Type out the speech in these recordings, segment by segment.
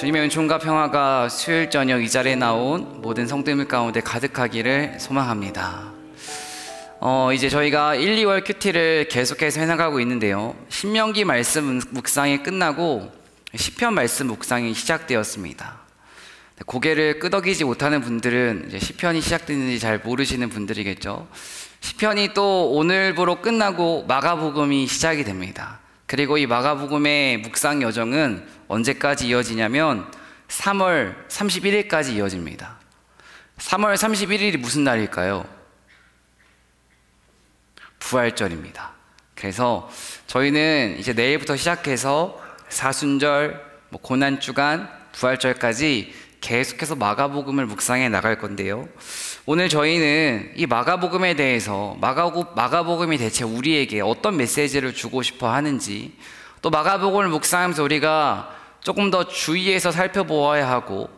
주님의 은총과 평화가 수요일 저녁 이 자리에 나온 모든 성도님들 가운데 가득하기를 소망합니다. 이제 저희가 1, 2월 큐티를 계속해서 해나가고 있는데요, 신명기 말씀 묵상이 끝나고 시편 말씀 묵상이 시작되었습니다. 고개를 끄덕이지 못하는 분들은 이제 시편이 시작됐는지 잘 모르시는 분들이겠죠. 시편이 또 오늘부로 끝나고 마가복음이 시작이 됩니다. 그리고 이 마가복음의 묵상 여정은 언제까지 이어지냐면 3월 31일까지 이어집니다. 3월 31일이 무슨 날일까요? 부활절입니다. 그래서 저희는 이제 내일부터 시작해서 사순절, 고난주간, 부활절까지 계속해서 마가복음을 묵상해 나갈 건데요, 오늘 저희는 이 마가복음에 대해서 마가복음이 대체 우리에게 어떤 메시지를 주고 싶어 하는지, 또 마가복음을 묵상하면서 우리가 조금 더 주의해서 살펴보아야 하고,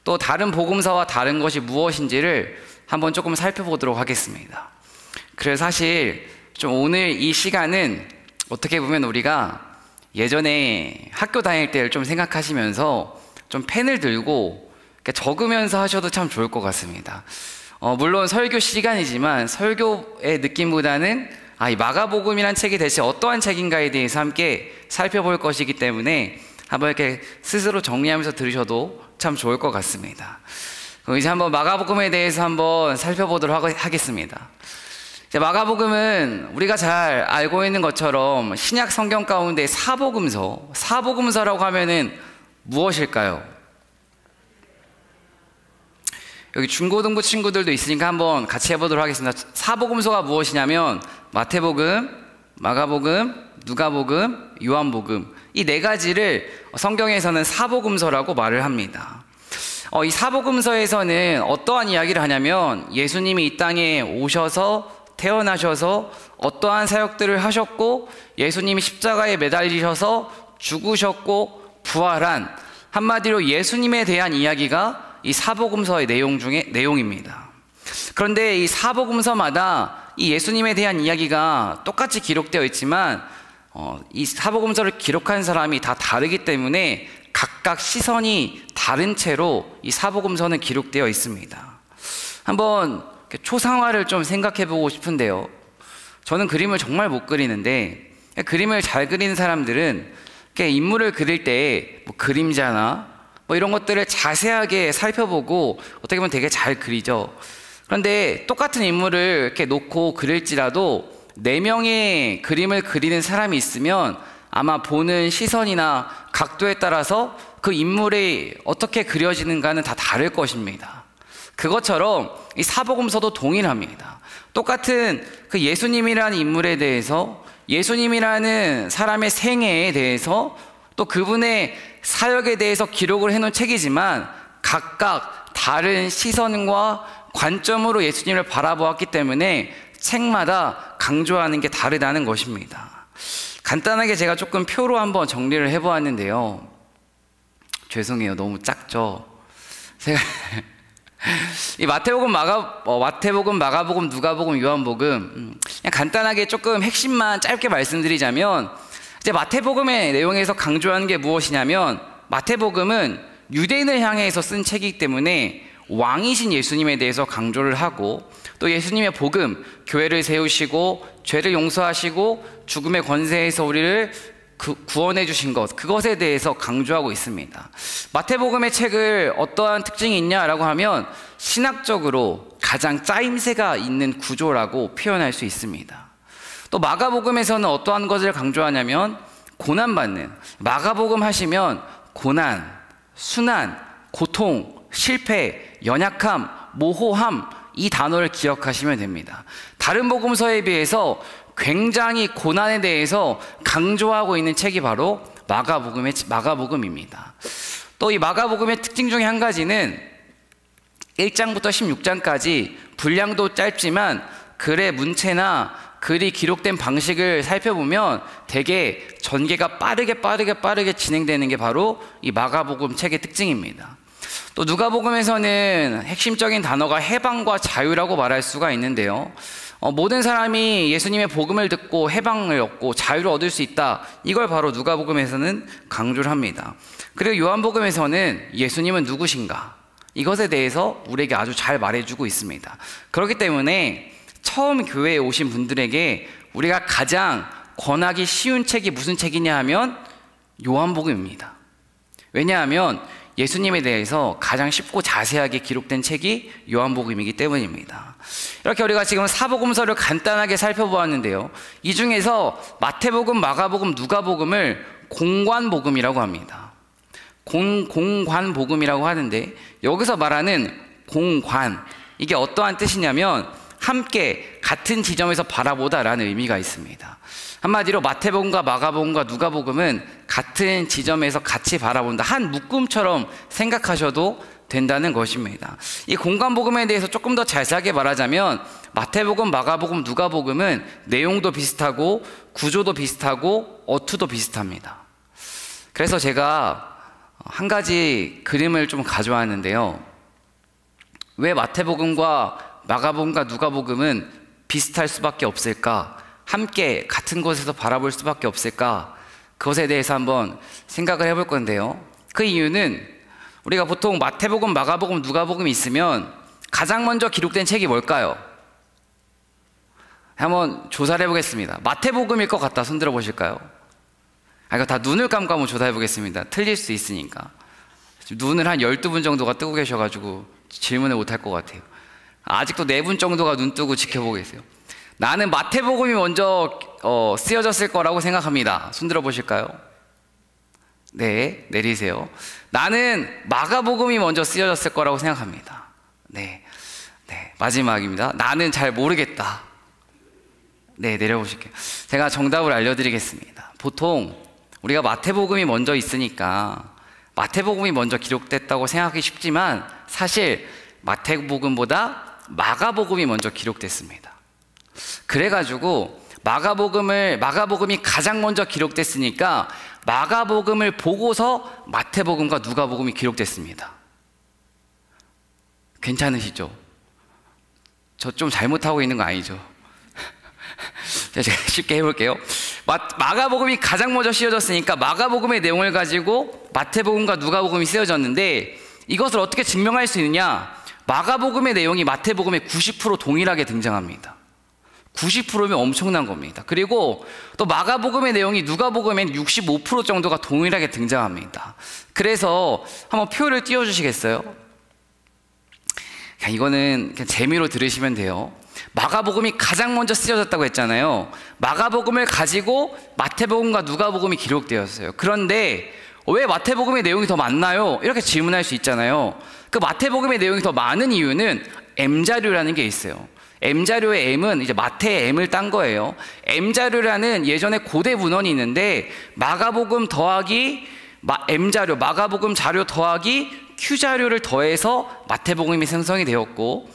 또 다른 복음서와 다른 것이 무엇인지를 한번 조금 살펴보도록 하겠습니다. 그래서 사실 좀 오늘 이 시간은 어떻게 보면 우리가 예전에 학교 다닐 때를 좀 생각하시면서 좀 펜을 들고 적으면서 하셔도 참 좋을 것 같습니다. 물론 설교 시간이지만 설교의 느낌보다는 이 마가복음이란 책이 대체 어떠한 책인가에 대해서 함께 살펴볼 것이기 때문에 한번 이렇게 스스로 정리하면서 들으셔도 참 좋을 것 같습니다. 그럼 이제 한번 마가복음에 대해서 한번 살펴보도록 하겠습니다. 마가복음은 우리가 잘 알고 있는 것처럼 신약 성경 가운데 사복음서라고 하면은 무엇일까요? 여기 중고등부 친구들도 있으니까 한번 같이 해보도록 하겠습니다. 사복음서가 무엇이냐면 마태복음, 마가복음, 누가복음, 요한복음, 이 네 가지를 성경에서는 사복음서라고 말을 합니다. 이 사복음서에서는 어떠한 이야기를 하냐면 예수님이 이 땅에 오셔서 태어나셔서 어떠한 사역들을 하셨고, 예수님이 십자가에 매달리셔서 죽으셨고 부활한, 한마디로 예수님에 대한 이야기가 이 사복음서의 내용 중에 내용입니다. 그런데 이 사복음서마다 이 예수님에 대한 이야기가 똑같이 기록되어 있지만 이 사복음서를 기록한 사람이 다 다르기 때문에 각각 시선이 다른 채로 이 사복음서는 기록되어 있습니다. 한번 초상화를 좀 생각해 보고 싶은데요, 저는 그림을 정말 못 그리는데, 그림을 잘 그리는 사람들은 인물을 그릴 때 그림자나 이런 것들을 자세하게 살펴보고 어떻게 보면 되게 잘 그리죠. 그런데 똑같은 인물을 이렇게 놓고 그릴지라도 4명의 그림을 그리는 사람이 있으면 아마 보는 시선이나 각도에 따라서 그 인물이 어떻게 그려지는가는 다 다를 것입니다. 그것처럼 이 사복음서도 동일합니다. 똑같은 그 예수님이라는 인물에 대해서, 예수님이라는 사람의 생애에 대해서, 또 그분의 사역에 대해서 기록을 해놓은 책이지만 각각 다른 시선과 관점으로 예수님을 바라보았기 때문에 책마다 강조하는 게 다르다는 것입니다. 간단하게 제가 조금 표로 한번 정리를 해보았는데요, 죄송해요, 너무 작죠? 제가 이 마태복음, 마가복음, 누가복음, 요한복음, 그냥 간단하게 조금 핵심만 짧게 말씀드리자면, 이제 마태복음의 내용에서 강조하는 게 무엇이냐면, 마태복음은 유대인을 향해서 쓴 책이기 때문에 왕이신 예수님에 대해서 강조를 하고, 또 예수님의 복음, 교회를 세우시고 죄를 용서하시고 죽음의 권세에서 우리를 구원해 주신 것, 그것에 대해서 강조하고 있습니다. 마태복음의 책을 어떠한 특징이 있냐라고 하면 신학적으로 가장 짜임새가 있는 구조라고 표현할 수 있습니다. 또 마가복음에서는 어떠한 것을 강조하냐면 고난받는, 마가복음 하시면 고난, 순환, 고통, 실패, 연약함, 모호함, 이 단어를 기억하시면 됩니다. 다른 복음서에 비해서 굉장히 고난에 대해서 강조하고 있는 책이 바로 마가복음입니다. 또 이 마가복음의 특징 중에 한 가지는 1장부터 16장까지 분량도 짧지만 글의 문체나 글이 기록된 방식을 살펴보면 되게 전개가 빠르게 진행되는 게 바로 이 마가복음 책의 특징입니다. 또 누가복음에서는 핵심적인 단어가 해방과 자유라고 말할 수가 있는데요, 모든 사람이 예수님의 복음을 듣고 해방을 얻고 자유를 얻을 수 있다. 이걸 바로 누가복음에서는 강조를 합니다. 그리고 요한복음에서는 예수님은 누구신가? 이것에 대해서 우리에게 아주 잘 말해주고 있습니다. 그렇기 때문에 처음 교회에 오신 분들에게 우리가 가장 권하기 쉬운 책이 무슨 책이냐 하면 요한복음입니다. 왜냐하면 예수님에 대해서 가장 쉽고 자세하게 기록된 책이 요한복음이기 때문입니다. 이렇게 우리가 지금 사복음서를 간단하게 살펴보았는데요. 이 중에서 마태복음, 마가복음, 누가복음을 공관복음이라고 합니다. 공관복음이라고 하는데 여기서 말하는 공관, 이게 어떠한 뜻이냐면 함께 같은 지점에서 바라보다라는 의미가 있습니다. 한마디로 마태복음과 마가복음과 누가복음은 같은 지점에서 같이 바라본다, 한 묶음처럼 생각하셔도 된다는 것입니다. 이 공관복음에 대해서 조금 더 자세하게 말하자면 마태복음, 마가복음, 누가복음은 내용도 비슷하고 구조도 비슷하고 어투도 비슷합니다. 그래서 제가 한 가지 그림을 좀 가져왔는데요. 왜 마태복음과 마가복음과 누가복음은 비슷할 수밖에 없을까? 함께 같은 곳에서 바라볼 수밖에 없을까? 그것에 대해서 한번 생각을 해볼 건데요. 그 이유는 우리가 보통 마태복음, 마가복음, 누가복음이 있으면 가장 먼저 기록된 책이 뭘까요? 한번 조사를 해보겠습니다. 마태복음일 것 같다. 손 들어보실까요? 이거 다 눈을 감고 한번 조사해 보겠습니다. 틀릴 수 있으니까. 지금 눈을 한 12분 정도가 뜨고 계셔가지고 질문을 못 할 것 같아요. 아직도 4분 정도가 눈 뜨고 지켜보고 계세요. 나는 마태복음이 먼저 쓰여졌을 거라고 생각합니다. 손 들어보실까요? 네, 내리세요. 나는 마가복음이 먼저 쓰여졌을 거라고 생각합니다. 네, 마지막입니다. 나는 잘 모르겠다. 네, 내려보실게요. 제가 정답을 알려드리겠습니다. 보통 우리가 마태복음이 먼저 있으니까 마태복음이 먼저 기록됐다고 생각하기 쉽지만 사실 마태복음보다 마가복음이 먼저 기록됐습니다. 그래가지고 마가복음이 가장 먼저 기록됐으니까 마가복음을 보고서 마태복음과 누가복음이 기록됐습니다. 괜찮으시죠? 저 좀 잘못하고 있는 거 아니죠? 제가 쉽게 해볼게요. 마가복음이 가장 먼저 쓰여졌으니까 마가복음의 내용을 가지고 마태복음과 누가복음이 쓰여졌는데 이것을 어떻게 증명할 수 있느냐? 마가복음의 내용이 마태복음의 90% 동일하게 등장합니다. 90%면 엄청난 겁니다. 그리고 또 마가복음의 내용이 누가복음엔 65% 정도가 동일하게 등장합니다. 그래서 한번 표를 띄워주시겠어요? 이거는 그냥 재미로 들으시면 돼요. 마가복음이 가장 먼저 쓰여졌다고 했잖아요. 마가복음을 가지고 마태복음과 누가복음이 기록되었어요. 그런데 왜 마태복음의 내용이 더 많나요? 이렇게 질문할 수 있잖아요. 그 마태복음의 내용이 더 많은 이유는 M자료라는 게 있어요. M자료의 M은 이제 마태의 M을 딴 거예요. M자료라는 예전에 고대 문헌이 있는데 마가복음 더하기 M자료, 마가복음 자료 더하기 Q자료를 더해서 마태복음이 생성이 되었고,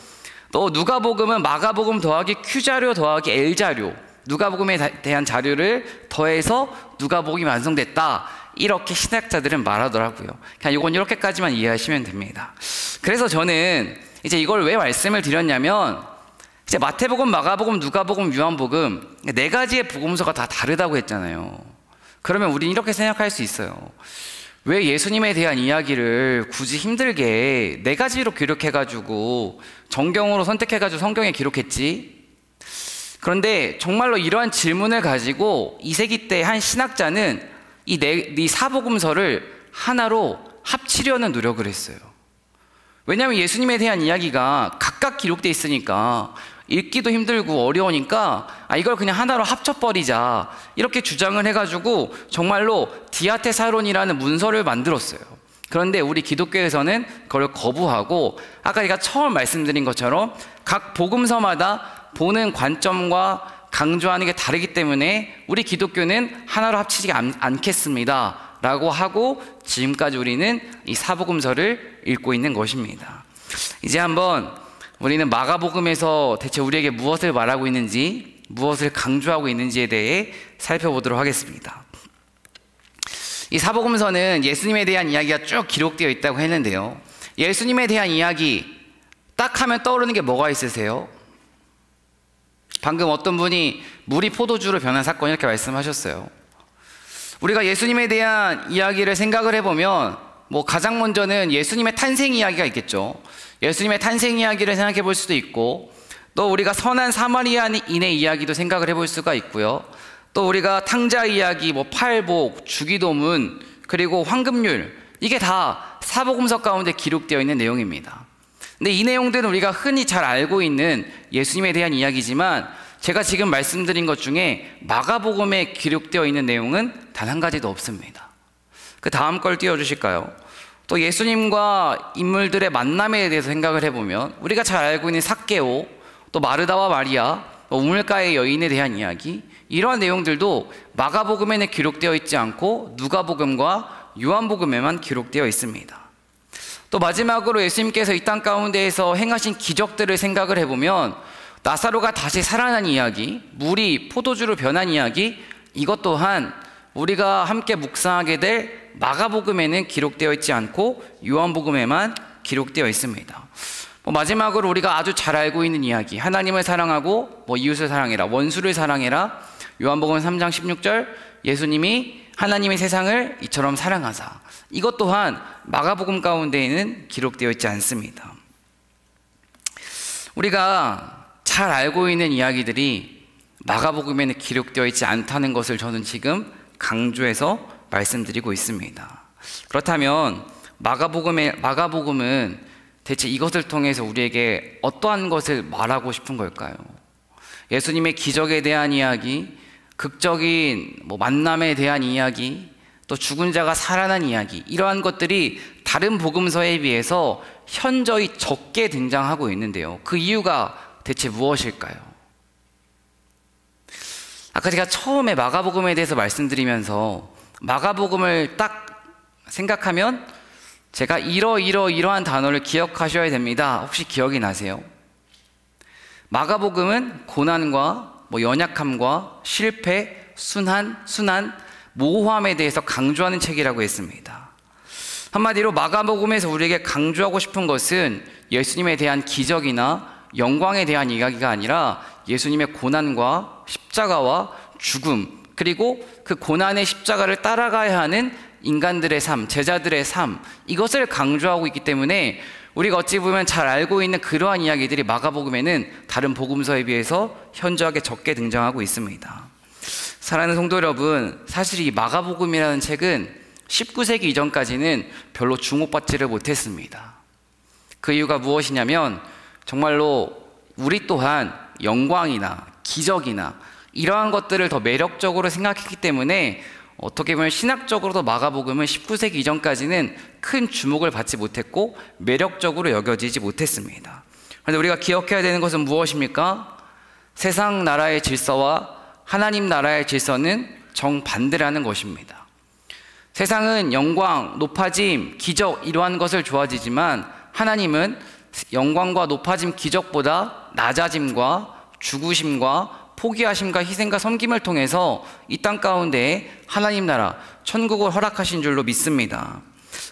또 누가복음은 마가복음 더하기 Q자료 더하기 L자료, 누가복음에 대한 자료를 더해서 누가복음이 완성됐다. 이렇게 신학자들은 말하더라고요. 그냥 이건 이렇게까지만 이해하시면 됩니다. 그래서 저는 이제 이걸 왜 말씀을 드렸냐면, 이제 마태복음, 마가복음, 누가복음, 요한복음 4가지의 복음서가 다 다르다고 했잖아요. 그러면 우리는 이렇게 생각할 수 있어요. 왜 예수님에 대한 이야기를 굳이 힘들게 4가지로 기록해가지고 정경으로 선택해가지고 성경에 기록했지? 그런데 정말로 이러한 질문을 가지고 2세기 때 한 신학자는 이 사복음서를 하나로 합치려는 노력을 했어요. 왜냐하면 예수님에 대한 이야기가 각각 기록되어 있으니까 읽기도 힘들고 어려우니까 이걸 그냥 하나로 합쳐버리자, 이렇게 주장을 해가지고 정말로 디아테사론이라는 문서를 만들었어요. 그런데 우리 기독교에서는 그걸 거부하고, 아까 제가 처음 말씀드린 것처럼 각 복음서마다 보는 관점과 강조하는 게 다르기 때문에 우리 기독교는 하나로 합치지 않겠습니다 라고 하고 지금까지 우리는 이 사복음서를 읽고 있는 것입니다. 이제 한번 우리는 마가복음에서 대체 우리에게 무엇을 말하고 있는지, 무엇을 강조하고 있는지에 대해 살펴보도록 하겠습니다. 이 사복음서는 예수님에 대한 이야기가 쭉 기록되어 있다고 했는데요, 예수님에 대한 이야기 딱 하면 떠오르는 게 뭐가 있으세요? 방금 어떤 분이 물이 포도주로 변한 사건 이렇게 말씀하셨어요. 우리가 예수님에 대한 이야기를 생각을 해보면 가장 먼저는 예수님의 탄생 이야기가 있겠죠. 예수님의 탄생 이야기를 생각해 볼 수도 있고, 또 우리가 선한 사마리아인의 이야기도 생각을 해볼 수가 있고요. 또 우리가 탕자 이야기, 팔복, 주기도문, 그리고 황금률, 이게 다 사복음서 가운데 기록되어 있는 내용입니다. 근데 이 내용들은 우리가 흔히 잘 알고 있는 예수님에 대한 이야기지만, 제가 지금 말씀드린 것 중에 마가복음에 기록되어 있는 내용은 단 한 가지도 없습니다. 그 다음 걸 띄워주실까요? 또 예수님과 인물들의 만남에 대해서 생각을 해보면, 우리가 잘 알고 있는 삭개오, 또 마르다와 마리아, 우물가의 여인에 대한 이야기, 이러한 내용들도 마가복음에는 기록되어 있지 않고 누가복음과 요한복음에만 기록되어 있습니다. 또 마지막으로 예수님께서 이 땅 가운데에서 행하신 기적들을 생각을 해보면, 나사로가 다시 살아난 이야기, 물이 포도주로 변한 이야기, 이것 또한 우리가 함께 묵상하게 될 마가복음에는 기록되어 있지 않고 요한복음에만 기록되어 있습니다. 마지막으로 우리가 아주 잘 알고 있는 이야기, 하나님을 사랑하고 이웃을 사랑해라, 원수를 사랑해라, 요한복음 3장 16절, 예수님이 하나님의 세상을 이처럼 사랑하사, 이것 또한 마가복음 가운데에는 기록되어 있지 않습니다. 우리가 잘 알고 있는 이야기들이 마가복음에는 기록되어 있지 않다는 것을 저는 지금 강조해서 말씀드리고 있습니다. 그렇다면 마가복음은 대체 이것을 통해서 우리에게 어떠한 것을 말하고 싶은 걸까요? 예수님의 기적에 대한 이야기, 극적인 만남에 대한 이야기, 또 죽은 자가 살아난 이야기, 이러한 것들이 다른 복음서에 비해서 현저히 적게 등장하고 있는데요. 그 이유가 대체 무엇일까요? 아까 제가 처음에 마가복음에 대해서 말씀드리면서 마가복음을 딱 생각하면 제가 이러한 단어를 기억하셔야 됩니다. 혹시 기억이 나세요? 마가복음은 고난과 연약함과 실패, 순환, 모호함에 대해서 강조하는 책이라고 했습니다. 한마디로 마가복음에서 우리에게 강조하고 싶은 것은 예수님에 대한 기적이나 영광에 대한 이야기가 아니라 예수님의 고난과 십자가와 죽음, 그리고 그 고난의 십자가를 따라가야 하는 인간들의 삶, 제자들의 삶, 이것을 강조하고 있기 때문에 우리가 어찌 보면 잘 알고 있는 그러한 이야기들이 마가복음에는 다른 복음서에 비해서 현저하게 적게 등장하고 있습니다. 사랑하는 성도 여러분, 사실 이 마가복음이라는 책은 19세기 이전까지는 별로 주목받지를 못했습니다. 그 이유가 무엇이냐면 정말로 우리 또한 영광이나 기적이나 이러한 것들을 더 매력적으로 생각했기 때문에 어떻게 보면 신학적으로도 마가복음은 19세기 이전까지는 큰 주목을 받지 못했고 매력적으로 여겨지지 못했습니다. 그런데 우리가 기억해야 되는 것은 무엇입니까? 세상 나라의 질서와 하나님 나라의 질서는 정반대라는 것입니다. 세상은 영광, 높아짐, 기적 이러한 것을 좋아지지만 하나님은 영광과 높아짐, 기적보다 낮아짐과 죽으심과 포기하심과 희생과 섬김을 통해서 이 땅 가운데 하나님 나라, 천국을 허락하신 줄로 믿습니다.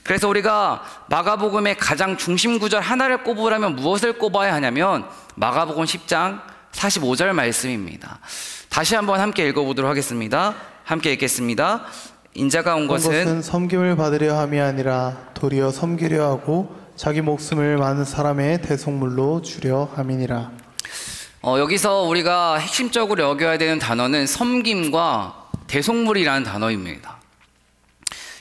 그래서 우리가 마가복음의 가장 중심 구절 하나를 꼽으라면 무엇을 꼽아야 하냐면 마가복음 10장 45절 말씀입니다. 다시 한번 함께 읽어보도록 하겠습니다. 함께 읽겠습니다. 인자가 온 것은 섬김을 받으려 함이 아니라 도리어 섬기려 하고 자기 목숨을 많은 사람의 대속물로 주려 함이니라. 여기서 우리가 핵심적으로 여겨야 되는 단어는 섬김과 대속물이라는 단어입니다.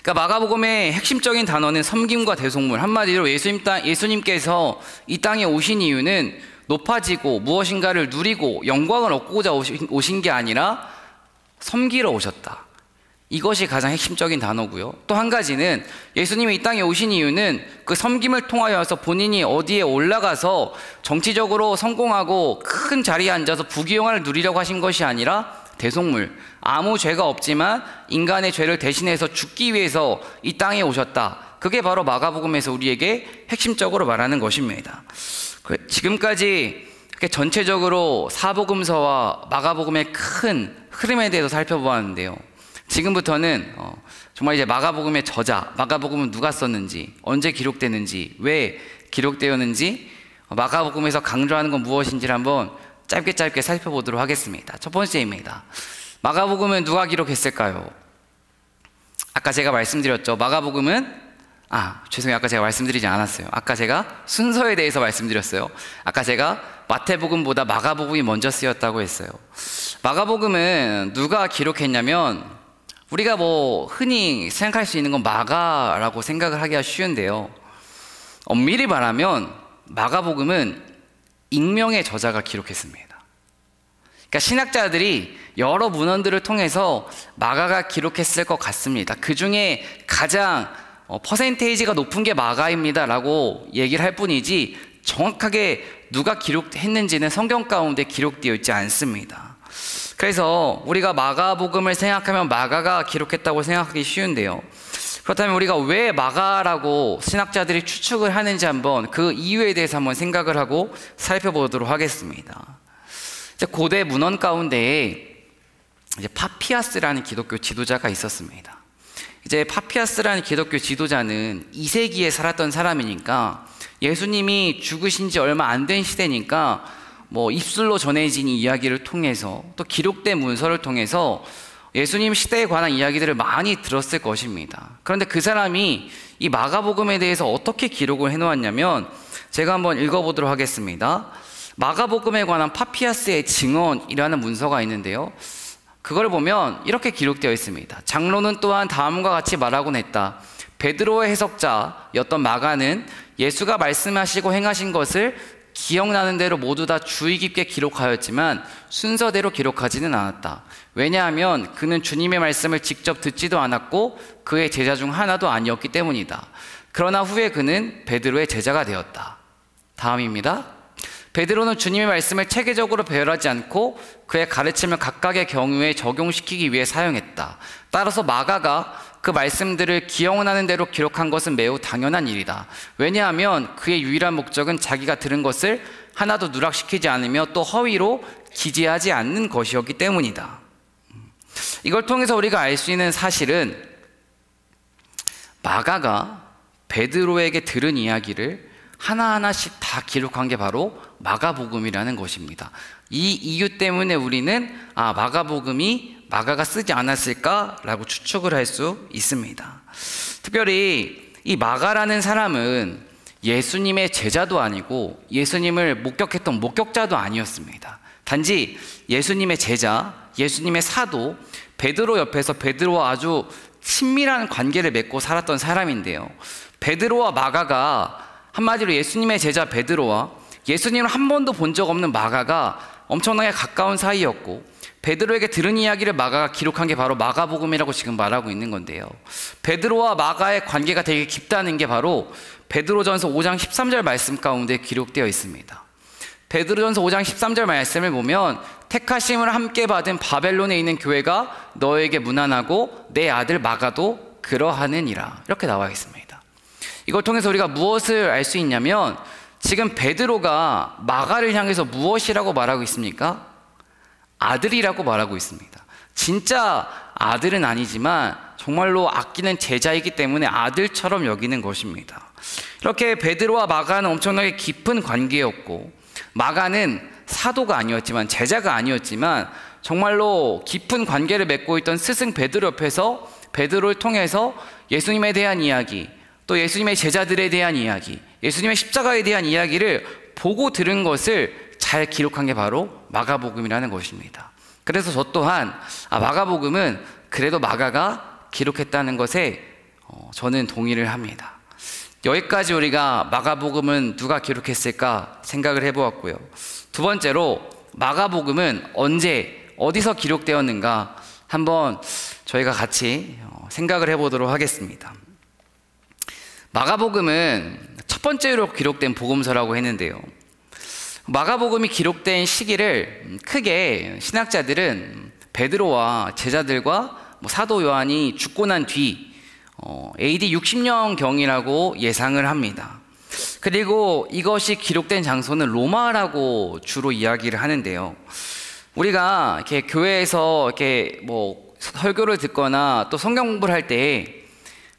그러니까 마가복음의 핵심적인 단어는 섬김과 대속물, 한마디로 예수님께서 이 땅에 오신 이유는 높아지고 무엇인가를 누리고 영광을 얻고자 오신 게 아니라 섬기러 오셨다. 이것이 가장 핵심적인 단어고요. 또 한 가지는 예수님이 이 땅에 오신 이유는 그 섬김을 통하여서 본인이 어디에 올라가서 정치적으로 성공하고 큰 자리에 앉아서 부귀영화를 누리려고 하신 것이 아니라 대속물, 아무 죄가 없지만 인간의 죄를 대신해서 죽기 위해서 이 땅에 오셨다. 그게 바로 마가복음에서 우리에게 핵심적으로 말하는 것입니다. 지금까지 전체적으로 사복음서와 마가복음의 큰 흐름에 대해서 살펴보았는데요. 지금부터는 정말 이제 마가복음의 저자, 마가복음은 누가 썼는지, 언제 기록되는지, 왜 기록되었는지, 마가복음에서 강조하는 건 무엇인지를 한번 짧게 살펴보도록 하겠습니다. 첫 번째입니다. 마가복음은 누가 기록했을까요? 아까 제가 말씀드렸죠. 마가복음은 죄송해요. 아까 제가 말씀드리지 않았어요. 아까 제가 순서에 대해서 말씀드렸어요. 아까 제가 마태복음보다 마가복음이 먼저 쓰였다고 했어요. 마가복음은 누가 기록했냐면, 우리가 흔히 생각할 수 있는 건 마가라고 생각을 하기가 쉬운데요. 엄밀히 말하면 마가복음은 익명의 저자가 기록했습니다. 그러니까 신학자들이 여러 문헌들을 통해서 마가가 기록했을 것 같습니다. 그 중에 가장 퍼센테이지가 높은 게 마가입니다 라고 얘기를 할 뿐이지, 정확하게 누가 기록했는지는 성경 가운데 기록되어 있지 않습니다. 그래서 우리가 마가복음을 생각하면 마가가 기록했다고 생각하기 쉬운데요. 그렇다면 우리가 왜 마가라고 신학자들이 추측을 하는지 한번 그 이유에 대해서 한번 생각을 하고 살펴보도록 하겠습니다. 고대 문헌 가운데에 파피아스라는 기독교 지도자가 있었습니다. 파피아스라는 기독교 지도자는 2세기에 살았던 사람이니까, 예수님이 죽으신 지 얼마 안 된 시대니까 입술로 전해진 이야기를 통해서, 또 기록된 문서를 통해서 예수님 시대에 관한 이야기들을 많이 들었을 것입니다. 그런데 그 사람이 이 마가복음에 대해서 어떻게 기록을 해놓았냐면, 제가 한번 읽어보도록 하겠습니다. 마가복음에 관한 파피아스의 증언이라는 문서가 있는데요, 그걸 보면 이렇게 기록되어 있습니다. 장로는 또한 다음과 같이 말하곤 했다. 베드로의 해석자였던 마가는 예수가 말씀하시고 행하신 것을 기억나는 대로 모두 다 주의 깊게 기록하였지만 순서대로 기록하지는 않았다. 왜냐하면 그는 주님의 말씀을 직접 듣지도 않았고 그의 제자 중 하나도 아니었기 때문이다. 그러나 후에 그는 베드로의 제자가 되었다. 다음입니다. 베드로는 주님의 말씀을 체계적으로 배열하지 않고 그의 가르침을 각각의 경우에 적용시키기 위해 사용했다. 따라서 마가가 그 말씀들을 기억나는 대로 기록한 것은 매우 당연한 일이다. 왜냐하면 그의 유일한 목적은 자기가 들은 것을 하나도 누락시키지 않으며 또 허위로 기재하지 않는 것이었기 때문이다. 이걸 통해서 우리가 알 수 있는 사실은, 마가가 베드로에게 들은 이야기를 하나하나씩 다 기록한 게 바로 마가복음이라는 것입니다. 이 이유 때문에 우리는 마가복음이 마가가 쓰지 않았을까라고 추측을 할 수 있습니다. 특별히 이 마가라는 사람은 예수님의 제자도 아니고 예수님을 목격했던 목격자도 아니었습니다. 단지 예수님의 제자, 예수님의 사도 베드로 옆에서 베드로와 아주 친밀한 관계를 맺고 살았던 사람인데요, 베드로와 마가가, 한마디로 예수님의 제자 베드로와 예수님을 한 번도 본 적 없는 마가가 엄청나게 가까운 사이였고, 베드로에게 들은 이야기를 마가가 기록한 게 바로 마가복음이라고 지금 말하고 있는 건데요, 베드로와 마가의 관계가 되게 깊다는 게 바로 베드로전서 5장 13절 말씀 가운데 기록되어 있습니다. 베드로전서 5장 13절 말씀을 보면, 택하심을 함께 받은 바벨론에 있는 교회가 너에게 문안하고 내 아들 마가도 그러하느니라, 이렇게 나와 있습니다. 이걸 통해서 우리가 무엇을 알 수 있냐면, 지금 베드로가 마가를 향해서 무엇이라고 말하고 있습니까? 아들이라고 말하고 있습니다. 진짜 아들은 아니지만 정말로 아끼는 제자이기 때문에 아들처럼 여기는 것입니다. 이렇게 베드로와 마가는 엄청나게 깊은 관계였고, 마가는 사도가 아니었지만, 제자가 아니었지만 정말로 깊은 관계를 맺고 있던 스승 베드로 옆에서 베드로를 통해서 예수님에 대한 이야기, 또 예수님의 제자들에 대한 이야기, 예수님의 십자가에 대한 이야기를 보고 들은 것을 잘 기록한 게 바로 마가복음이라는 것입니다. 그래서 저 또한 마가복음은 그래도 마가가 기록했다는 것에 저는 동의를 합니다. 여기까지 우리가 마가복음은 누가 기록했을까 생각을 해보았고요. 두 번째로, 마가복음은 언제 어디서 기록되었는가 한번 저희가 같이 생각을 해보도록 하겠습니다. 마가복음은 첫 번째로 기록된 복음서라고 했는데요, 마가복음이 기록된 시기를 크게 신학자들은 베드로와 제자들과 사도 요한이 죽고 난 뒤 AD 60년경이라고 예상을 합니다. 그리고 이것이 기록된 장소는 로마라고 주로 이야기를 하는데요, 우리가 이렇게 교회에서 이렇게 설교를 듣거나 또 성경 공부를 할 때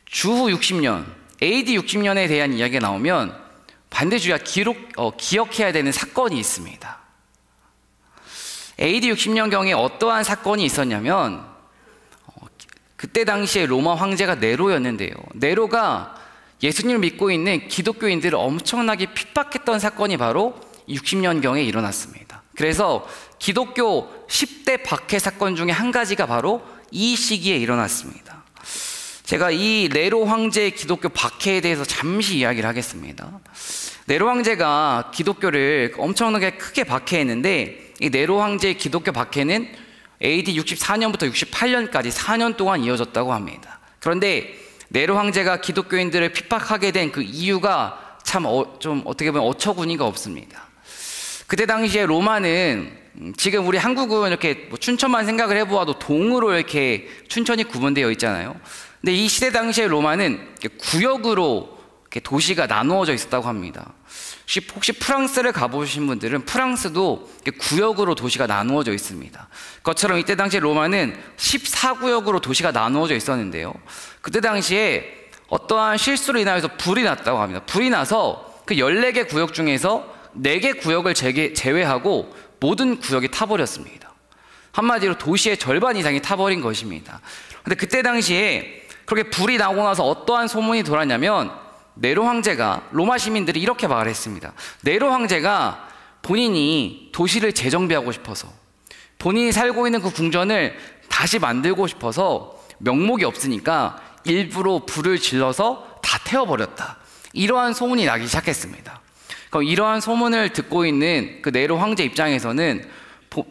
주후 60년, AD 60년에 대한 이야기가 나오면 반드시 우리가 기억해야 되는 사건이 있습니다. AD 60년경에 어떠한 사건이 있었냐면 그때 당시에 로마 황제가 네로였는데요. 네로가 예수님을 믿고 있는 기독교인들을 엄청나게 핍박했던 사건이 바로 60년경에 일어났습니다. 그래서 기독교 10대 박해 사건 중에 한 가지가 바로 이 시기에 일어났습니다. 제가 이 네로 황제의 기독교 박해에 대해서 잠시 이야기를 하겠습니다. 네로 황제가 기독교를 엄청나게 크게 박해했는데 이 네로 황제의 기독교 박해는 AD 64년부터 68년까지 4년 동안 이어졌다고 합니다. 그런데 네로 황제가 기독교인들을 핍박하게 된 그 이유가 참 좀 어떻게 보면 어처구니가 없습니다. 그때 당시에 로마는 지금 우리 한국은 이렇게 뭐 춘천만 생각을 해보아도 동으로 이렇게 춘천이 구분되어 있잖아요. 근데 이 시대 당시에 로마는 구역으로 이렇게 도시가 나누어져 있었다고 합니다. 혹시 프랑스를 가보신 분들은 프랑스도 구역으로 도시가 나누어져 있습니다. 그것처럼 이때 당시에 로마는 14구역으로 도시가 나누어져 있었는데요. 그때 당시에 어떠한 실수로 인하여서 불이 났다고 합니다. 불이 나서 그 14개 구역 중에서 4개 구역을 제외하고 모든 구역이 타버렸습니다. 한마디로 도시의 절반 이상이 타버린 것입니다. 근데 그때 당시에 그렇게 불이 나고 나서 어떠한 소문이 돌았냐면 네로 황제가, 로마 시민들이 이렇게 말을 했습니다. 네로 황제가 본인이 도시를 재정비하고 싶어서, 본인이 살고 있는 그 궁전을 다시 만들고 싶어서 명목이 없으니까 일부러 불을 질러서 다 태워버렸다. 이러한 소문이 나기 시작했습니다. 그럼 이러한 소문을 듣고 있는 그 네로 황제 입장에서는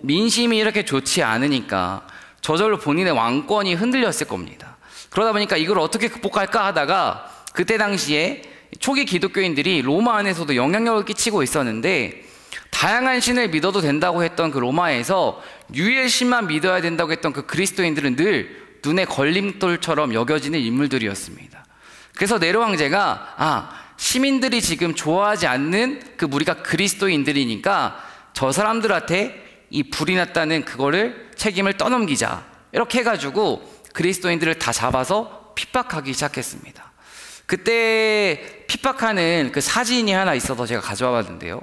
민심이 이렇게 좋지 않으니까 저절로 본인의 왕권이 흔들렸을 겁니다. 그러다 보니까 이걸 어떻게 극복할까 하다가 그때 당시에 초기 기독교인들이 로마 안에서도 영향력을 끼치고 있었는데 다양한 신을 믿어도 된다고 했던 그 로마에서 유일 신만 믿어야 된다고 했던 그 그리스도인들은 늘 눈에 걸림돌처럼 여겨지는 인물들이었습니다. 그래서 네로 황제가 시민들이 지금 좋아하지 않는 그 무리가 그리스도인들이니까 저 사람들한테 이 불이 났다는 그거를 책임을 떠넘기자, 이렇게 해가지고 그리스도인들을 다 잡아서 핍박하기 시작했습니다. 그때 핍박하는 그 사진이 하나 있어서 제가 가져와 봤는데요.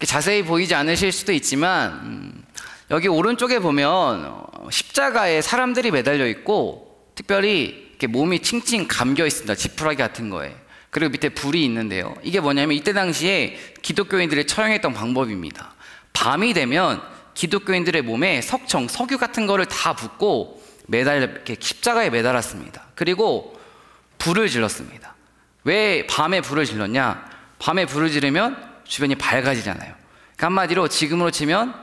자세히 보이지 않으실 수도 있지만 여기 오른쪽에 보면 십자가에 사람들이 매달려 있고 특별히 이렇게 몸이 칭칭 감겨 있습니다. 지푸라기 같은 거에. 그리고 밑에 불이 있는데요. 이게 뭐냐면 이때 당시에 기독교인들이 처형했던 방법입니다. 밤이 되면 기독교인들의 몸에 석청, 석유 같은 거를 다 붓고 이렇게 십자가에 매달았습니다. 그리고 불을 질렀습니다. 왜 밤에 불을 질렀냐? 밤에 불을 지르면 주변이 밝아지잖아요. 그러니까 한마디로 지금으로 치면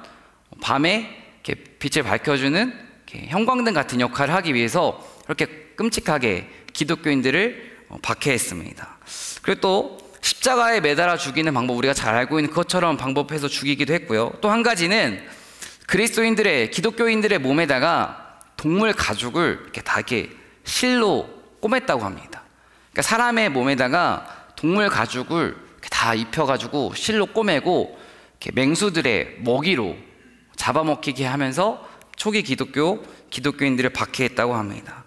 밤에 이렇게 빛을 밝혀주는 이렇게 형광등 같은 역할을 하기 위해서 이렇게 끔찍하게 기독교인들을 박해했습니다. 그리고 또 십자가에 매달아 죽이는 방법, 우리가 잘 알고 있는 그것처럼 방법해서 죽이기도 했고요. 또 한 가지는 그리스도인들의, 기독교인들의 몸에다가 동물 가죽을 이렇게 다 이렇게 실로 꼬맸다고 합니다. 그러니까 사람의 몸에다가 동물 가죽을 이렇게 다 입혀가지고 실로 꼬매고 이렇게 맹수들의 먹이로 잡아먹히게 하면서 초기 기독교인들을 박해했다고 합니다.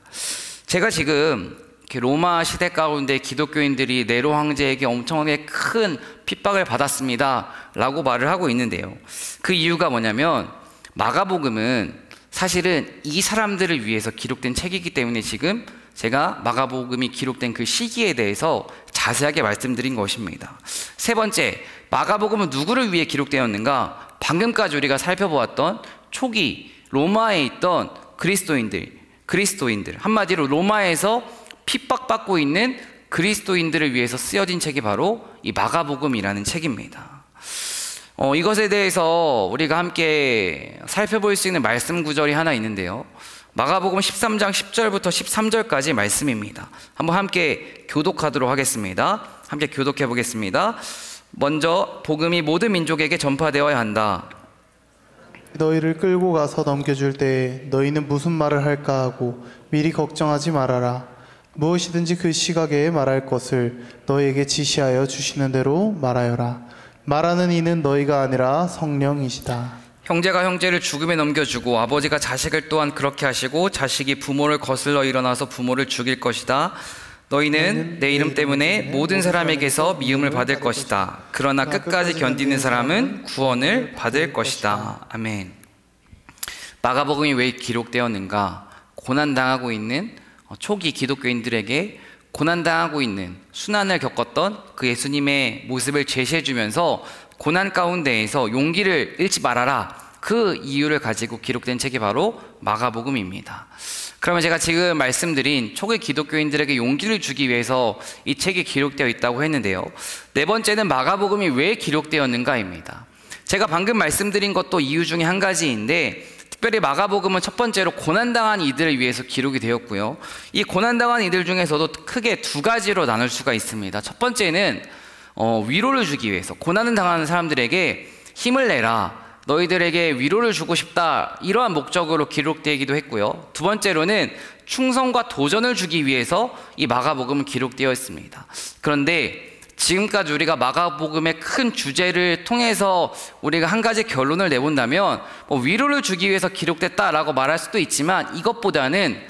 제가 지금 이렇게 로마 시대 가운데 기독교인들이 네로 황제에게 엄청나게 큰 핍박을 받았습니다 라고 말을 하고 있는데요. 그 이유가 뭐냐면 마가복음은 사실은 이 사람들을 위해서 기록된 책이기 때문에 지금 제가 마가복음이 기록된 그 시기에 대해서 자세하게 말씀드린 것입니다. 세 번째, 마가복음은 누구를 위해 기록되었는가? 방금까지 우리가 살펴보았던 초기 로마에 있던 그리스도인들, 한마디로 로마에서 핍박받고 있는 그리스도인들을 위해서 쓰여진 책이 바로 이 마가복음이라는 책입니다. 이것에 대해서 우리가 함께 살펴볼 수 있는 말씀 구절이 하나 있는데요. 마가복음 13장 10절부터 13절까지 말씀입니다. 한번 함께 교독하도록 하겠습니다. 함께 교독해 보겠습니다. 먼저 복음이 모든 민족에게 전파되어야 한다. 너희를 끌고 가서 넘겨줄 때에 너희는 무슨 말을 할까 하고 미리 걱정하지 말아라. 무엇이든지 그 시각에 말할 것을 너희에게 지시하여 주시는 대로 말하여라. 말하는 이는 너희가 아니라 성령이시다. 형제가 형제를 죽음에 넘겨주고 아버지가 자식을 또한 그렇게 하시고 자식이 부모를 거슬러 일어나서 부모를 죽일 것이다. 너희는 내 이름 때문에 모든 사람에게서 미움을 받을 것이다. 그러나 끝까지 견디는 사람은 구원을 받을 것이다. 아멘. 마가복음이 왜 기록되었는가? 고난당하고 있는 초기 기독교인들에게 고난당하고 있는 순환을 겪었던 그 예수님의 모습을 제시해주면서 고난 가운데에서 용기를 잃지 말아라, 그 이유를 가지고 기록된 책이 바로 마가복음입니다. 그러면 제가 지금 말씀드린 초기 기독교인들에게 용기를 주기 위해서 이 책이 기록되어 있다고 했는데요, 네 번째는 마가복음이 왜 기록되었는가입니다. 제가 방금 말씀드린 것도 이유 중에 한 가지인데, 특별히 마가복음은 첫 번째로 고난당한 이들을 위해서 기록이 되었고요, 이 고난당한 이들 중에서도 크게 두 가지로 나눌 수가 있습니다. 첫 번째는 위로를 주기 위해서, 고난을 당하는 사람들에게 힘을 내라, 너희들에게 위로를 주고 싶다, 이러한 목적으로 기록되기도 했고요, 두 번째로는 충성과 도전을 주기 위해서 이 마가복음은 기록되어 있습니다. 그런데 지금까지 우리가 마가복음의 큰 주제를 통해서 우리가 한 가지 결론을 내본다면, 위로를 주기 위해서 기록됐다라고 말할 수도 있지만, 이것보다는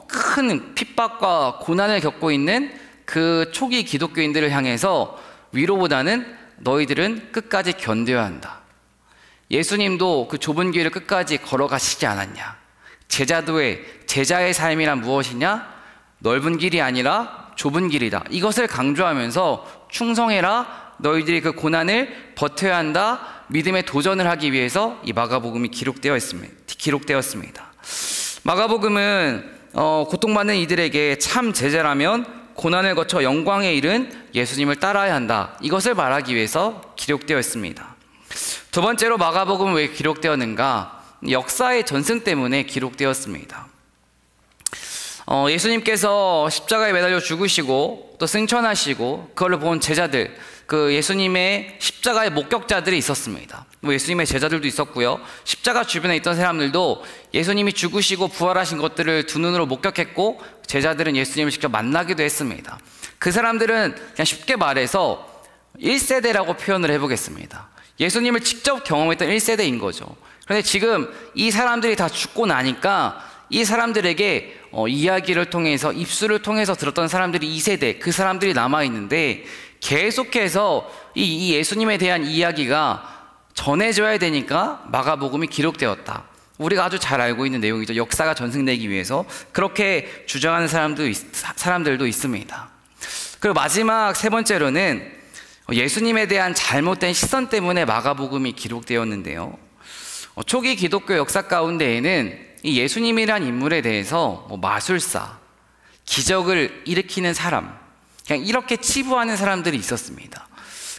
큰 핍박과 고난을 겪고 있는 그 초기 기독교인들을 향해서 위로보다는 너희들은 끝까지 견뎌야 한다. 예수님도 그 좁은 길을 끝까지 걸어가시지 않았냐? 제자의 삶이란 무엇이냐? 넓은 길이 아니라 좁은 길이다. 이것을 강조하면서 충성해라, 너희들이 그 고난을 버텨야 한다, 믿음의 도전을 하기 위해서 이 마가복음이 기록되었습니다. 마가복음은 고통받는 이들에게 참 제자라면 고난을 거쳐 영광에 이른 예수님을 따라야 한다, 이것을 말하기 위해서 기록되었습니다. 두 번째로 마가복음은 왜 기록되었는가? 역사의 전승 때문에 기록되었습니다. 예수님께서 십자가에 매달려 죽으시고 또 승천하시고 그걸 본 제자들, 그 예수님의 십자가의 목격자들이 있었습니다. 예수님의 제자들도 있었고요, 십자가 주변에 있던 사람들도 예수님이 죽으시고 부활하신 것들을 두 눈으로 목격했고, 제자들은 예수님을 직접 만나기도 했습니다. 그 사람들은 그냥 쉽게 말해서 1세대라고 표현을 해보겠습니다. 예수님을 직접 경험했던 1세대인 거죠. 그런데 지금 이 사람들이 다 죽고 나니까 이 사람들에게 이야기를 통해서, 입술을 통해서 들었던 사람들이 2세대, 그 사람들이 남아있는데, 계속해서 이 예수님에 대한 이야기가 전해져야 되니까 마가복음이 기록되었다. 우리가 아주 잘 알고 있는 내용이죠. 역사가 전승되기 위해서 그렇게 주장하는 사람들도 있습니다. 그리고 마지막 세 번째로는 예수님에 대한 잘못된 시선 때문에 마가복음이 기록되었는데요, 초기 기독교 역사 가운데에는 이 예수님이란 인물에 대해서 마술사, 기적을 일으키는 사람, 그냥 이렇게 치부하는 사람들이 있었습니다.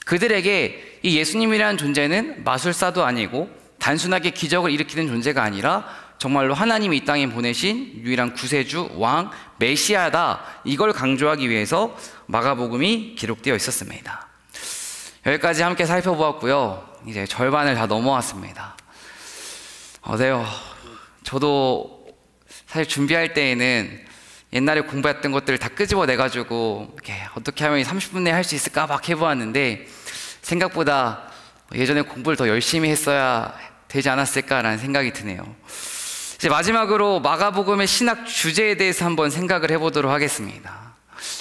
그들에게 이 예수님이라는 존재는 마술사도 아니고 단순하게 기적을 일으키는 존재가 아니라 정말로 하나님이 이 땅에 보내신 유일한 구세주, 왕, 메시아다, 이걸 강조하기 위해서 마가복음이 기록되어 있었습니다. 여기까지 함께 살펴보았고요, 이제 절반을 다 넘어왔습니다. 저도 사실 준비할 때에는 옛날에 공부했던 것들을 다 끄집어내가지고 이렇게 어떻게 하면 30분 내에 할 수 있을까 막 해보았는데, 생각보다 예전에 공부를 더 열심히 했어야 되지 않았을까라는 생각이 드네요. 이제 마지막으로 마가복음의 신학 주제에 대해서 한번 생각을 해보도록 하겠습니다.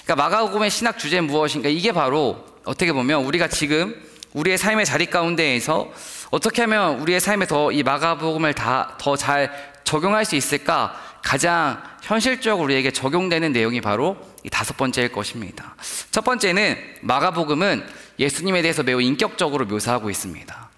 그러니까 마가복음의 신학 주제는 무엇인가? 이게 바로 어떻게 보면 우리가 지금 우리의 삶의 자리 가운데에서 어떻게 하면 우리의 삶에 더 이 마가복음을 더 잘 적용할 수 있을까? 가장 현실적으로 우리에게 적용되는 내용이 바로 이 다섯 번째일 것입니다. 첫 번째는 마가복음은 예수님에 대해서 매우 인격적으로 묘사하고 있습니다.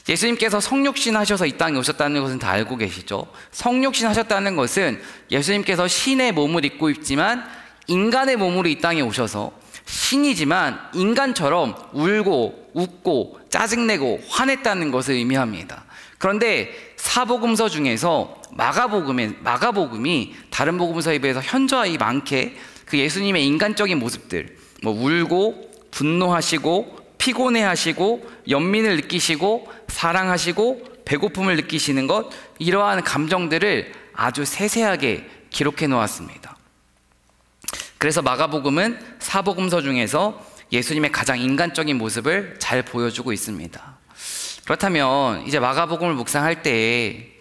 예수님께서 성육신 하셔서 이 땅에 오셨다는 것은 다 알고 계시죠? 성육신 하셨다는 것은 예수님께서 신의 몸을 입고 있지만 인간의 몸으로 이 땅에 오셔서 신이지만 인간처럼 울고 웃고 짜증내고 화냈다는 것을 의미합니다. 그런데 사복음서 중에서 마가복음이 다른 복음서에 비해서 현저히 많게 그 예수님의 인간적인 모습들, 울고 분노하시고 피곤해하시고 연민을 느끼시고 사랑하시고 배고픔을 느끼시는 것, 이러한 감정들을 아주 세세하게 기록해 놓았습니다. 그래서 마가복음은 사복음서 중에서 예수님의 가장 인간적인 모습을 잘 보여주고 있습니다. 그렇다면 이제 마가복음을 묵상할 때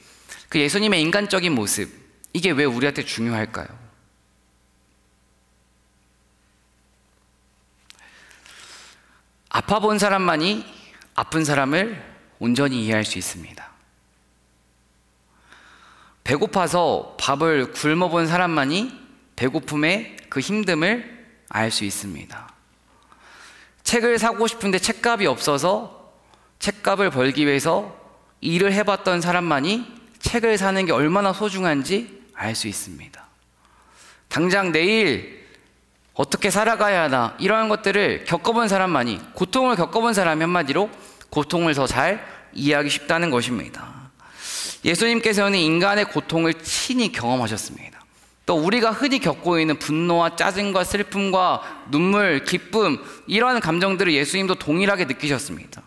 그 예수님의 인간적인 모습, 이게 왜 우리한테 중요할까요? 아파 본 사람만이 아픈 사람을 온전히 이해할 수 있습니다. 배고파서 밥을 굶어 본 사람만이 배고픔의 그 힘듦을 알 수 있습니다. 책을 사고 싶은데 책값이 없어서 책값을 벌기 위해서 일을 해봤던 사람만이 책을 사는 게 얼마나 소중한지 알 수 있습니다. 당장 내일 어떻게 살아가야 하나 이러한 것들을 겪어본 사람만이, 고통을 겪어본 사람이 한마디로 고통을 더 잘 이해하기 쉽다는 것입니다. 예수님께서는 인간의 고통을 친히 경험하셨습니다. 또 우리가 흔히 겪고 있는 분노와 짜증과 슬픔과 눈물, 기쁨 이러한 감정들을 예수님도 동일하게 느끼셨습니다.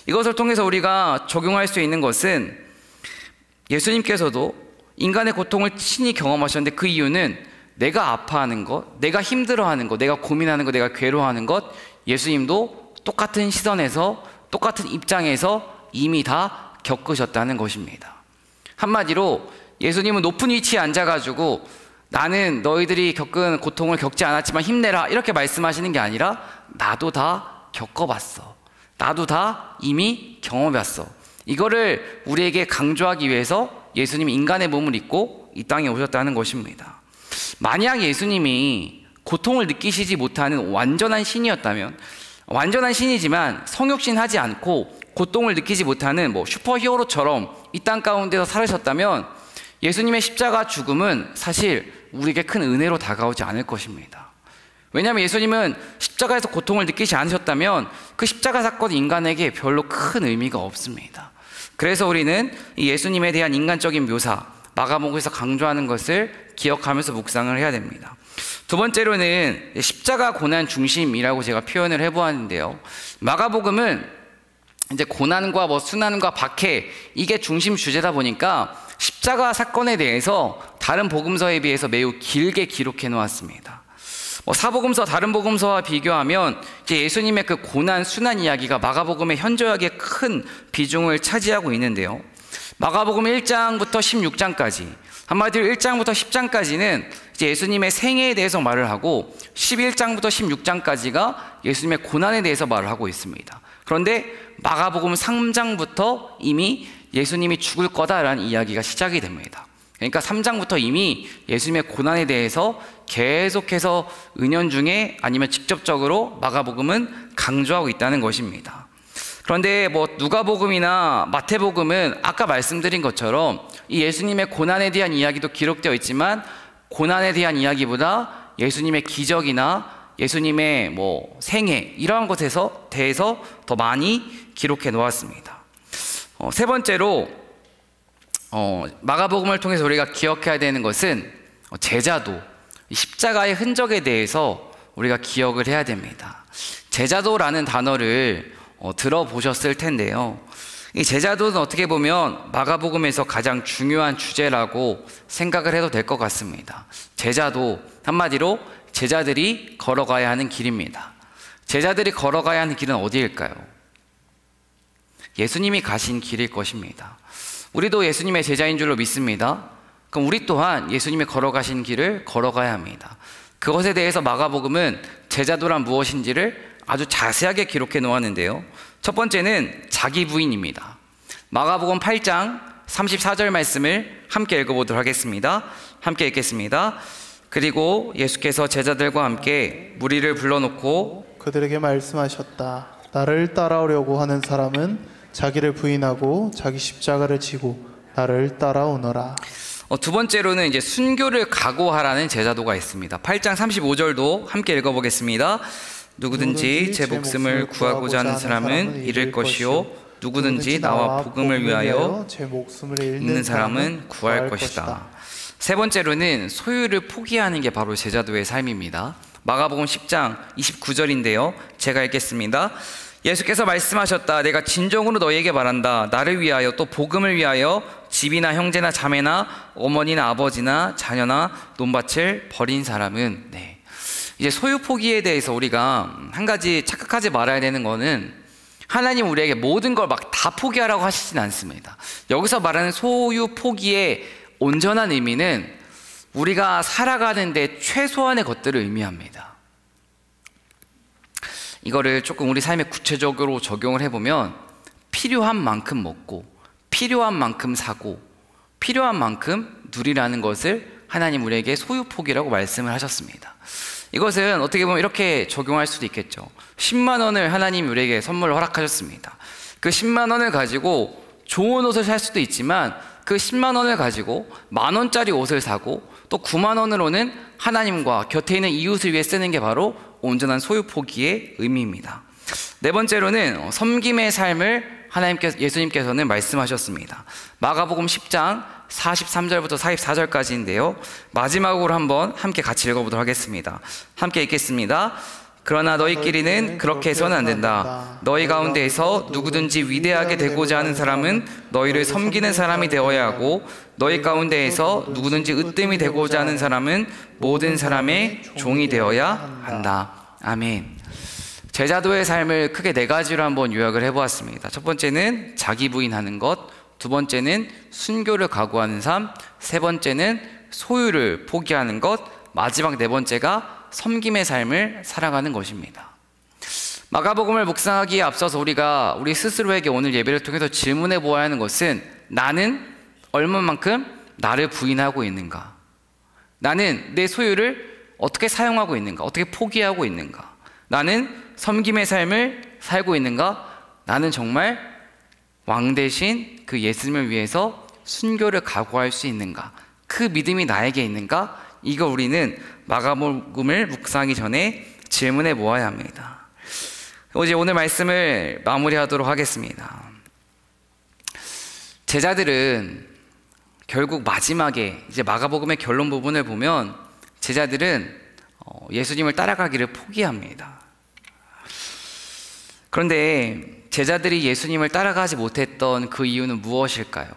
이것을 통해서 우리가 적용할 수 있는 것은 예수님께서도 인간의 고통을 친히 경험하셨는데 그 이유는 내가 아파하는 것, 내가 힘들어하는 것, 내가 고민하는 것, 내가 괴로워하는 것 예수님도 똑같은 시선에서 똑같은 입장에서 이미 다 겪으셨다는 것입니다. 한마디로 예수님은 높은 위치에 앉아가지고 나는 너희들이 겪은 고통을 겪지 않았지만 힘내라 이렇게 말씀하시는 게 아니라 나도 다 겪어봤어. 나도 다 이미 경험해봤어. 이거를 우리에게 강조하기 위해서 예수님이 인간의 몸을 입고 이 땅에 오셨다는 것입니다. 만약 예수님이 고통을 느끼시지 못하는 완전한 신이었다면, 완전한 신이지만 성육신 하지 않고 고통을 느끼지 못하는 슈퍼히어로처럼 이 땅 가운데서 살으셨다면 예수님의 십자가 죽음은 사실 우리에게 큰 은혜로 다가오지 않을 것입니다. 왜냐하면 예수님은 십자가에서 고통을 느끼지 않으셨다면 그 십자가 사건이 인간에게 별로 큰 의미가 없습니다. 그래서 우리는 이 예수님에 대한 인간적인 묘사, 마가복음에서 강조하는 것을 기억하면서 묵상을 해야 됩니다. 두 번째로는 십자가 고난 중심이라고 제가 표현을 해보았는데요. 마가복음은 이제 고난과 순환과 박해 이게 중심 주제다 보니까 십자가 사건에 대해서 다른 복음서에 비해서 매우 길게 기록해 놓았습니다. 사복음서 다른 복음서와 비교하면 이제 예수님의 그 고난 순환 이야기가 마가복음의 현저하게 큰 비중을 차지하고 있는데요. 마가복음 1장부터 16장까지, 한마디로 1장부터 10장까지는 이제 예수님의 생애에 대해서 말을 하고 11장부터 16장까지가 예수님의 고난에 대해서 말을 하고 있습니다. 그런데 마가복음 3장부터 이미 예수님이 죽을 거다라는 이야기가 시작이 됩니다. 그러니까 3장부터 이미 예수님의 고난에 대해서 계속해서 은연중에 아니면 직접적으로 마가복음은 강조하고 있다는 것입니다. 그런데 누가복음이나 마태복음은 아까 말씀드린 것처럼 이 예수님의 고난에 대한 이야기도 기록되어 있지만 고난에 대한 이야기보다 예수님의 기적이나 예수님의 생애 이러한 것에서 대해서 더 많이 기록해 놓았습니다. 세 번째로 마가복음을 통해서 우리가 기억해야 되는 것은 제자도, 십자가의 흔적에 대해서 우리가 기억을 해야 됩니다. 제자도라는 단어를 들어보셨을 텐데요. 이 제자도는 어떻게 보면 마가복음에서 가장 중요한 주제라고 생각을 해도 될 것 같습니다. 제자도, 한마디로 제자들이 걸어가야 하는 길입니다. 제자들이 걸어가야 하는 길은 어디일까요? 예수님이 가신 길일 것입니다. 우리도 예수님의 제자인 줄로 믿습니다. 그럼 우리 또한 예수님이 걸어가신 길을 걸어가야 합니다. 그것에 대해서 마가복음은 제자도란 무엇인지를 아주 자세하게 기록해 놓았는데요. 첫 번째는 자기 부인입니다. 마가복음 8장 34절 말씀을 함께 읽어보도록 하겠습니다. 함께 읽겠습니다. 그리고 예수께서 제자들과 함께 무리를 불러놓고 그들에게 말씀하셨다. 나를 따라오려고 하는 사람은 자기를 부인하고 자기 십자가를 지고 나를 따라오너라. 두 번째로는 이제 순교를 각오하라는 제자도가 있습니다. 8장 35절도 함께 읽어보겠습니다. 누구든지 제 목숨을 구하고자 하는 사람은 잃을 것이요 누구든지 나와 복음을 위하여 제 목숨을 잃는 사람은 구할 것이다. 세 번째로는 소유를 포기하는 게 바로 제자도의 삶입니다. 마가복음 10장 29절인데요. 제가 읽겠습니다. 예수께서 말씀하셨다. 내가 진정으로 너희에게 말한다. 나를 위하여 또 복음을 위하여 집이나 형제나 자매나 어머니나 아버지나 자녀나 논밭을 버린 사람은 이제 소유 포기에 대해서 우리가 한 가지 착각하지 말아야 되는 거는 하나님 우리에게 모든 걸 막 다 포기하라고 하시진 않습니다. 여기서 말하는 소유 포기의 온전한 의미는 우리가 살아가는데 최소한의 것들을 의미합니다. 이거를 조금 우리 삶에 구체적으로 적용을 해보면 필요한 만큼 먹고 필요한 만큼 사고 필요한 만큼 누리라는 것을 하나님 우리에게 소유포기라고 말씀을 하셨습니다. 이것은 어떻게 보면 이렇게 적용할 수도 있겠죠. 10만 원을 하나님이 우리에게 선물로 허락하셨습니다. 그 10만 원을 가지고 좋은 옷을 살 수도 있지만 그 10만 원을 가지고 만 원짜리 옷을 사고 또 9만 원으로는 하나님과 곁에 있는 이웃을 위해 쓰는 게 바로 온전한 소유포기의 의미입니다. 네 번째로는 섬김의 삶을 예수님께서는 말씀하셨습니다. 마가복음 10장 43절부터 44절까지인데요. 마지막으로 한번 함께 같이 읽어보도록 하겠습니다. 함께 읽겠습니다. 그러나 너희끼리는 그렇게 해서는 안 된다. 너희 가운데에서 누구든지 위대하게 되고자 하는 사람은 너희를 섬기는 사람이 되어야 하고 너희 가운데에서 누구든지 으뜸이 되고자 하는 사람은 모든 사람의 종이 되어야 한다. 아멘. 제자도의 삶을 크게 네 가지로 한번 요약을 해보았습니다. 첫 번째는 자기 부인하는 것, 두 번째는 순교를 각오하는 삶, 세 번째는 소유를 포기하는 것, 마지막 네 번째가 섬김의 삶을 살아가는 것입니다. 마가복음을 묵상하기에 앞서서 우리가 우리 스스로에게 오늘 예배를 통해서 질문해 보아야 하는 것은 나는 얼마만큼 나를 부인하고 있는가? 나는 내 소유를 어떻게 사용하고 있는가? 어떻게 포기하고 있는가? 나는 섬김의 삶을 살고 있는가? 나는 정말 왕 대신 그 예수님을 위해서 순교를 각오할 수 있는가? 그 믿음이 나에게 있는가? 이거 우리는 마가복음을 묵상하기 전에 질문해 보아야 합니다. 이제 오늘 말씀을 마무리하도록 하겠습니다. 제자들은 결국 마지막에 이제 마가복음의 결론 부분을 보면 제자들은 예수님을 따라가기를 포기합니다. 그런데 제자들이 예수님을 따라가지 못했던 그 이유는 무엇일까요?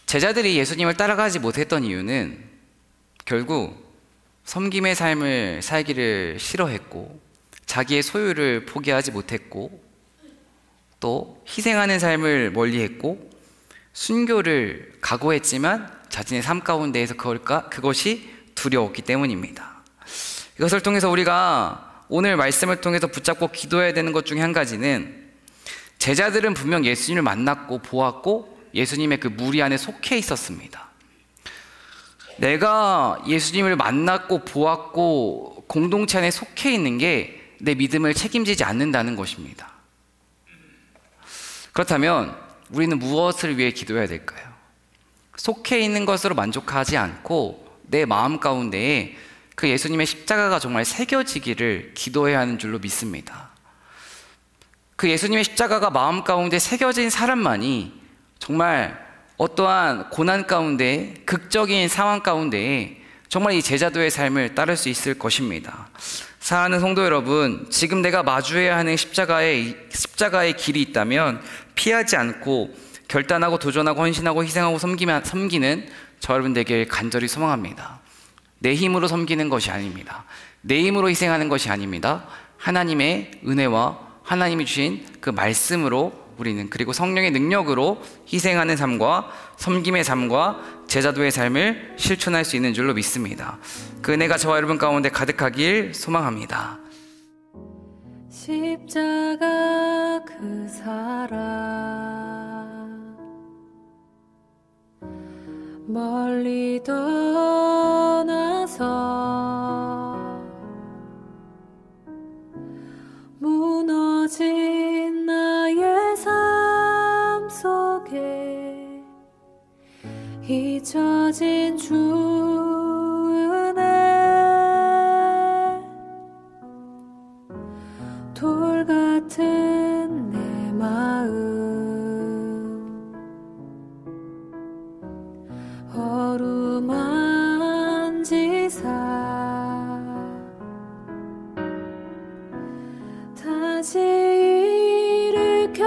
제자들이 예수님을 따라가지 못했던 이유는 결국 섬김의 삶을 살기를 싫어했고 자기의 소유를 포기하지 못했고 또 희생하는 삶을 멀리했고 순교를 각오했지만 자신의 삶 가운데에서 그것이 두려웠기 때문입니다. 이것을 통해서 우리가 오늘 말씀을 통해서 붙잡고 기도해야 되는 것 중에 한 가지는 제자들은 분명 예수님을 만났고 보았고 예수님의 그 무리 안에 속해 있었습니다. 내가 예수님을 만났고 보았고 공동체 안에 속해 있는 게 내 믿음을 책임지지 않는다는 것입니다. 그렇다면 우리는 무엇을 위해 기도해야 될까요? 속해 있는 것으로 만족하지 않고 내 마음 가운데에 그 예수님의 십자가가 정말 새겨지기를 기도해야 하는 줄로 믿습니다. 그 예수님의 십자가가 마음 가운데 새겨진 사람만이 정말 어떠한 고난 가운데 극적인 상황 가운데 정말 이 제자도의 삶을 따를 수 있을 것입니다. 사랑하는 성도 여러분, 지금 내가 마주해야 하는 십자가의 길이 있다면 피하지 않고 결단하고 도전하고 헌신하고 희생하고 섬기는 저 여러분 되길 간절히 소망합니다. 내 힘으로 섬기는 것이 아닙니다. 내 힘으로 희생하는 것이 아닙니다. 하나님의 은혜와 하나님이 주신 그 말씀으로 우리는 그리고 성령의 능력으로 희생하는 삶과 섬김의 삶과 제자도의 삶을 실천할 수 있는 줄로 믿습니다. 그 은혜가 저와 여러분 가운데 가득하길 소망합니다. 십자가 그 사랑 멀리 떠나서 무너진 나의 삶 속에 잊혀진 주 은혜 돌 같은 내 마음 어루만지사 다시 일으켜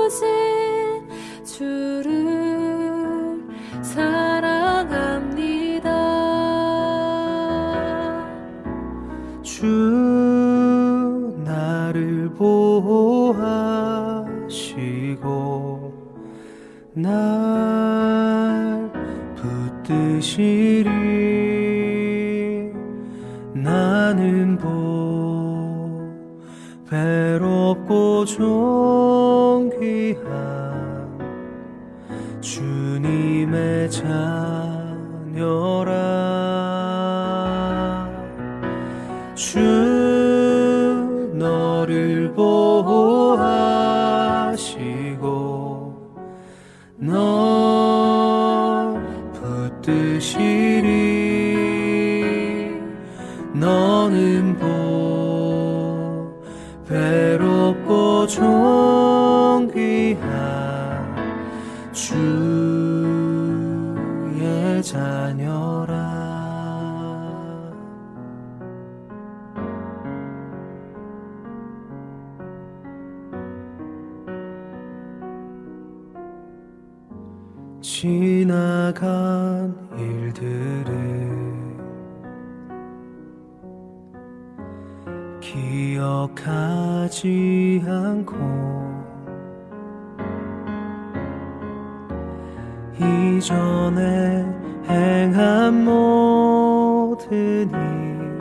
세우신 주를 사랑합니다. 주 나를 보호하시고 날 붙드시리 존귀한 주님의 자녀라. 주 너를 보호하시고 널 붙드시리. 너는 배롭고 존귀한 주의 자녀라. 지나간 일들을 기억하지 않고 이전에 행한 모든 일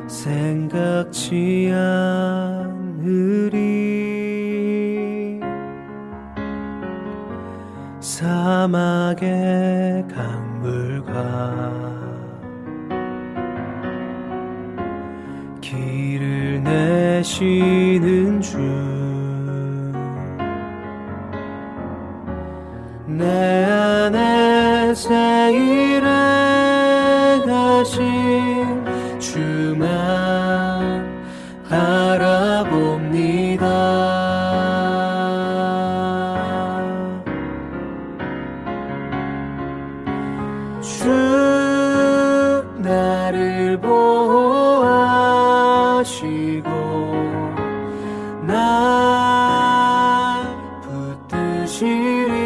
생각지 않으리. 사막의 강물과 길을 내시는 주, 내 안에 새 일을 하신 주만 바라봅니다. 주 나를 보호하시고 날 붙드시리.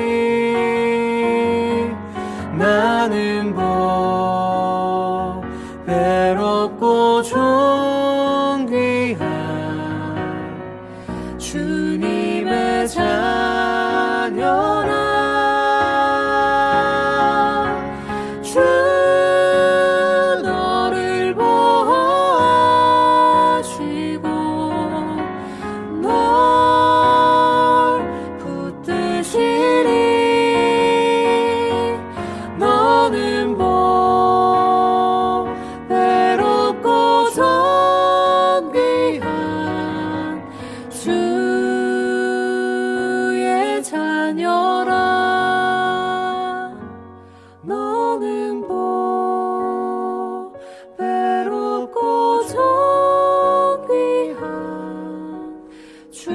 나는 배롭고 존귀한 주님의 자녀라. 주 너를 보호하시고 널 붙드시리. 너는 배롭고 존귀한 주의 자녀라. 너는 배롭고 존귀한 주